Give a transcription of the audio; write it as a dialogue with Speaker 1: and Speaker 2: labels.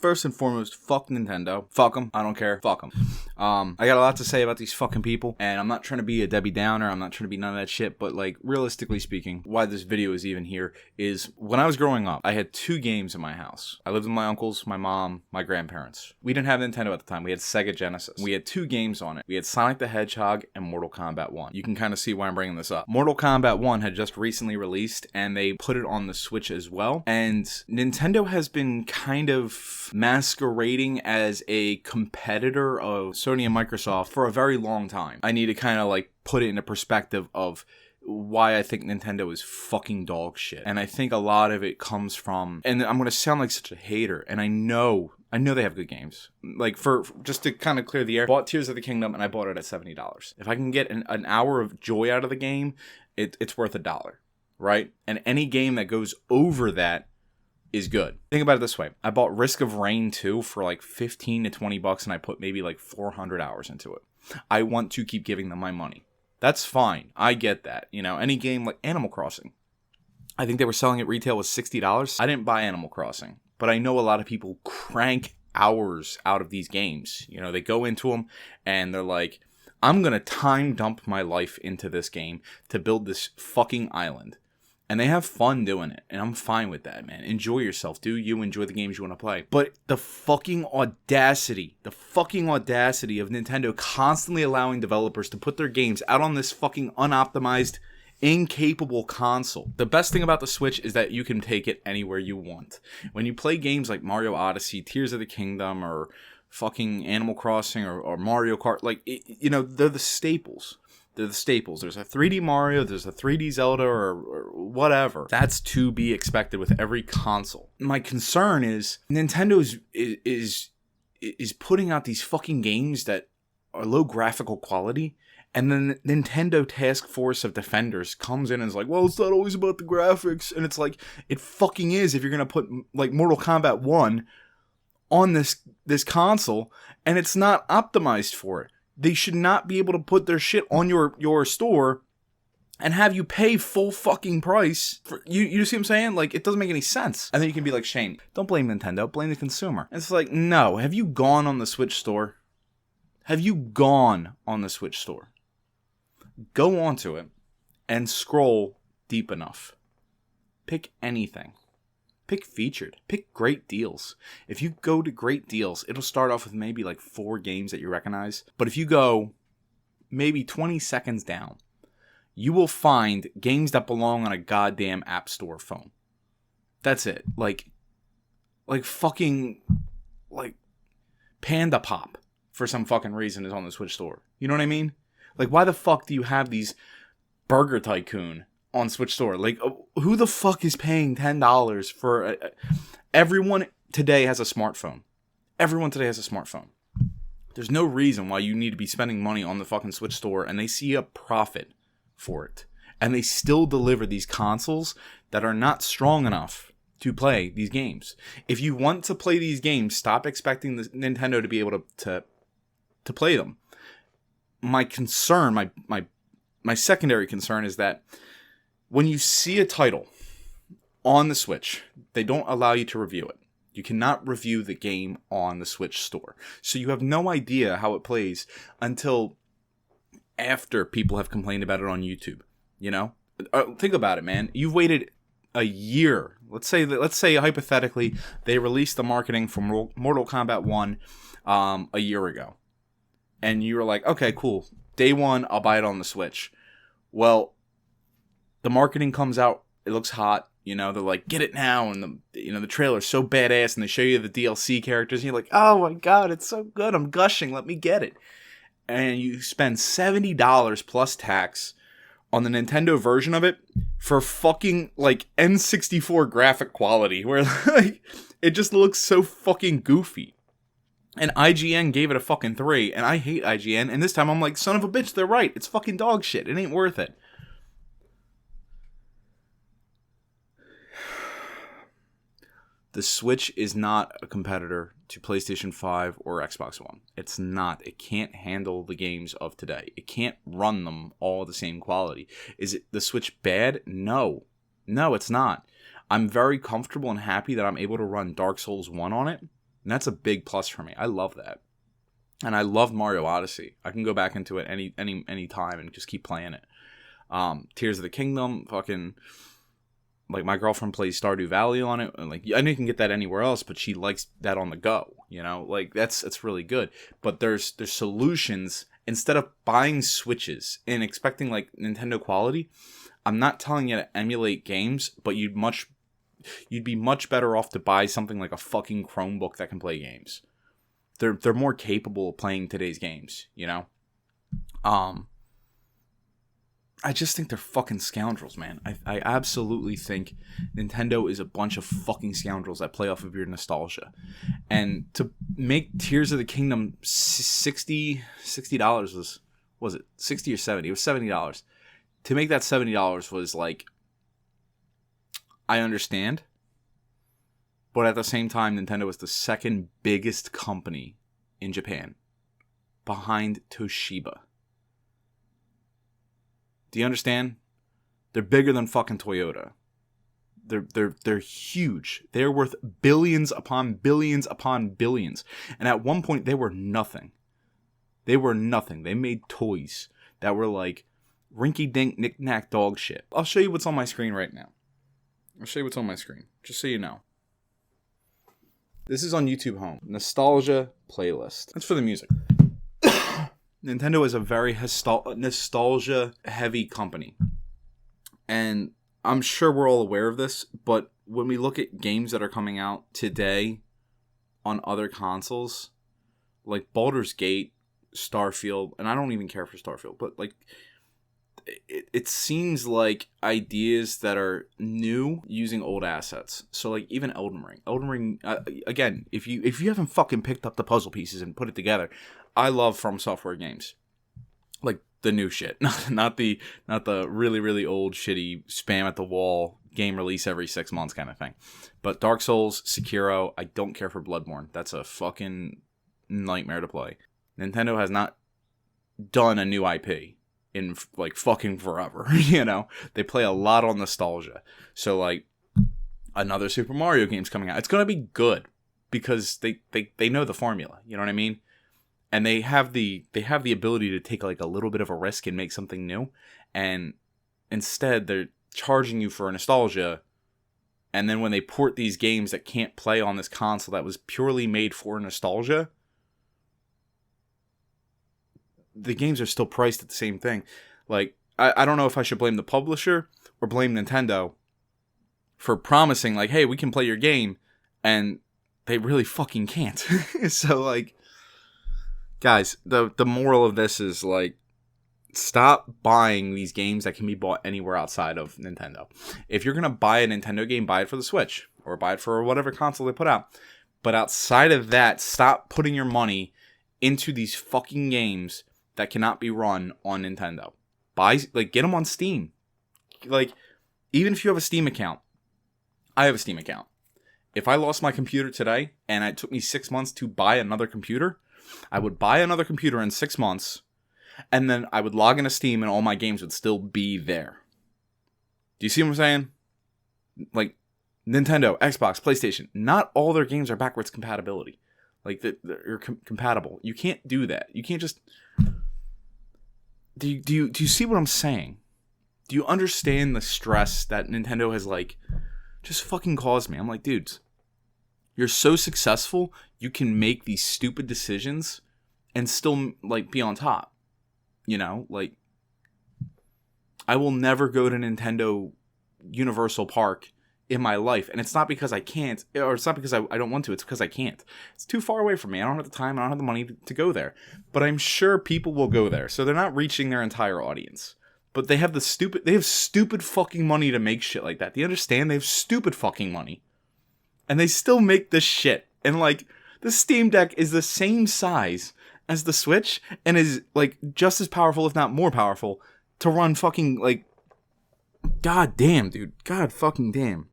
Speaker 1: First and foremost, fuck Nintendo. Fuck them. I don't care. Fuck them. I got a lot to say about these fucking people, and I'm not trying to be a Debbie Downer. I'm not trying to be none of that shit, but, like, realistically speaking, why this video is even here is when I was growing up, I had 2 games in my house. I lived with my uncles, my mom, my grandparents. We didn't have Nintendo at the time. We had Sega Genesis. We had 2 games on it. We had Sonic the Hedgehog and Mortal Kombat 1. You can kind of see why I'm bringing this up. Mortal Kombat 1 had just recently released, and they put it on the Switch as well, and Nintendo has been kind of masquerading as a competitor of Sony and Microsoft for a very long time. I need to kind of like put it into perspective of why I think Nintendo is fucking dog shit. And I think a lot of it comes from, and I'm going to sound like such a hater, and I know they have good games. Like, for just to kind of clear the air, I bought Tears of the Kingdom, and I bought it at $70. If I can get an hour of joy out of the game, it's worth $1, right? And any game that goes over that is good. Think about it this way. I bought Risk of Rain 2 for like $15 to $20, and I put maybe like 400 hours into it. I want to keep giving them my money. That's fine. I get that. You know, any game like Animal Crossing, I think they were selling it retail was $60. I didn't buy Animal Crossing, but I know a lot of people crank hours out of these games. You know, they go into them and they're like, I'm going to time dump my life into this game to build this fucking island. And they have fun doing it, and I'm fine with that, man. Enjoy yourself. Do you enjoy the games you want to play? But the fucking audacity of Nintendo constantly allowing developers to put their games out on this fucking unoptimized, incapable console. The best thing about the Switch is that you can take it anywhere you want. When you play games like Mario Odyssey, Tears of the Kingdom, or fucking Animal Crossing, or Mario Kart, like, you know, they're the staples. There's a 3D Mario, there's a 3D Zelda, or whatever. That's to be expected with every console. My concern is Nintendo is putting out these fucking games that are low graphical quality, and then the Nintendo Task Force of Defenders comes in and is like, well, it's not always about the graphics. And it's like, it fucking is if you're going to put, like, Mortal Kombat 1 on this console, and it's not optimized for it. They should not be able to put their shit on your store and have you pay full fucking price for you see what I'm saying? Like, it doesn't make any sense. And then you can be like, Shane, don't blame Nintendo, blame the consumer. And it's like, no, have you gone on the Switch store? Have you gone on the Switch store? Go onto it and scroll deep enough. Pick anything. Pick featured. Pick great deals. If you go to great deals, it'll start off with maybe like 4 games that you recognize. But if you go maybe 20 seconds down, you will find games that belong on a goddamn App Store phone. That's it. Like fucking, like, Panda Pop, for some fucking reason, is on the Switch store. You know what I mean? Like, why the fuck do you have these Burger Tycoon on Switch store? Like, who the fuck is paying $10 for everyone today has a smartphone. Everyone today has a smartphone. There's no reason why you need to be spending money on the fucking Switch store, and they see a profit for it. And they still deliver these consoles that are not strong enough to play these games. If you want to play these games, stop expecting the Nintendo to be able to play them. My concern, my secondary concern is that when you see a title on the Switch, they don't allow you to review it. You cannot review the game on the Switch store. So you have no idea how it plays until after people have complained about it on YouTube. You know? Think about it, man. You've waited a year. Let's say hypothetically they released the marketing for Mortal Kombat 1 a year ago. And you were like, okay, cool. Day 1, I'll buy it on the Switch. Well, the marketing comes out, it looks hot, you know, they're like, get it now, and the trailer's so badass, and they show you the DLC characters, and you're like, oh my god, it's so good, I'm gushing, let me get it. And you spend $70 plus tax on the Nintendo version of it for fucking, like, N64 graphic quality, where, like, it just looks so fucking goofy. And IGN gave it a fucking 3, and I hate IGN, and this time I'm like, son of a bitch, they're right, it's fucking dog shit, it ain't worth it. The Switch is not a competitor to PlayStation 5 or Xbox One. It's not. It can't handle the games of today. It can't run them all the same quality. Is it the Switch bad? No. No, it's not. I'm very comfortable and happy that I'm able to run Dark Souls 1 on it. And that's a big plus for me. I love that. And I love Mario Odyssey. I can go back into it any time and just keep playing it. Tears of the Kingdom, fucking, like, my girlfriend plays Stardew Valley on it, and, like, I know you can get that anywhere else, but she likes that on the go, you know, like, that's really good. But there's solutions. Instead of buying Switches and expecting, like, Nintendo quality, I'm not telling you to emulate games, but you'd be much better off to buy something like a fucking Chromebook that can play games. They're more capable of playing today's games, you know? I just think they're fucking scoundrels, man. I absolutely think Nintendo is a bunch of fucking scoundrels that play off of your nostalgia. And to make Tears of the Kingdom $60 was it 60 or 70? It was $70. To make that $70 was like, I understand. But at the same time, Nintendo was the second biggest company in Japan, behind Toshiba. Do you understand? They're bigger than fucking Toyota. They're huge. They're worth billions upon billions upon billions. And at one point, they were nothing. They were nothing. They made toys that were like rinky-dink, knick-knack dog shit. I'll show you what's on my screen right now. I'll show you what's on my screen, just so you know. This is on YouTube Home. Nostalgia playlist. That's for the music. Nintendo is a very nostalgia-heavy company. And I'm sure we're all aware of this, but when we look at games that are coming out today on other consoles, like Baldur's Gate, Starfield, and I don't even care for Starfield, but like, it seems like ideas that are new using old assets. So like even Elden Ring, again, if you haven't fucking picked up the puzzle pieces and put it together, I love From Software games, like the new shit, not the really really old shitty spam at the wall game release every 6 months kind of thing. But Dark Souls, Sekiro, I don't care for Bloodborne. That's a fucking nightmare to play. Nintendo has not done a new IP in like fucking forever, you know? They play a lot on nostalgia. So like another Super Mario game's coming out. It's going to be good because they know the formula, you know what I mean? And they have the ability to take like a little bit of a risk and make something new. And instead they're charging you for nostalgia. And then when they port these games that can't play on this console that was purely made for nostalgia, the games are still priced at the same thing. Like, I don't know if I should blame the publisher or blame Nintendo for promising, like, hey, we can play your game, and they really fucking can't. So, like, guys, the moral of this is, like, stop buying these games that can be bought anywhere outside of Nintendo. If you're going to buy a Nintendo game, buy it for the Switch, or buy it for whatever console they put out. But outside of that, stop putting your money into these fucking games that cannot be run on Nintendo. Get them on Steam. Like, even if you have a Steam account, I have a Steam account. If I lost my computer today and it took me 6 months to buy another computer, I would buy another computer in 6 months, and then I would log into Steam and all my games would still be there. Do you see what I'm saying? Like, Nintendo, Xbox, PlayStation, not all their games are backwards compatibility. Like, they're compatible. You can't do that. You can't just... Do you see what I'm saying? Do you understand the stress that Nintendo has, like, just fucking caused me? I'm like, dudes, you're so successful, you can make these stupid decisions and still, like, be on top. You know? Like, I will never go to Nintendo Universal Park in my life, and it's not because I can't, or it's not because I don't want to, it's because I can't. It's too far away from me. I don't have the time, I don't have the money to go there. But I'm sure people will go there, so they're not reaching their entire audience. But they have stupid fucking money to make shit like that. Do you understand? They have stupid fucking money. And they still make this shit. And like, the Steam Deck is the same size as the Switch, and is like just as powerful, if not more powerful, to run fucking, like, god damn, dude. God fucking damn.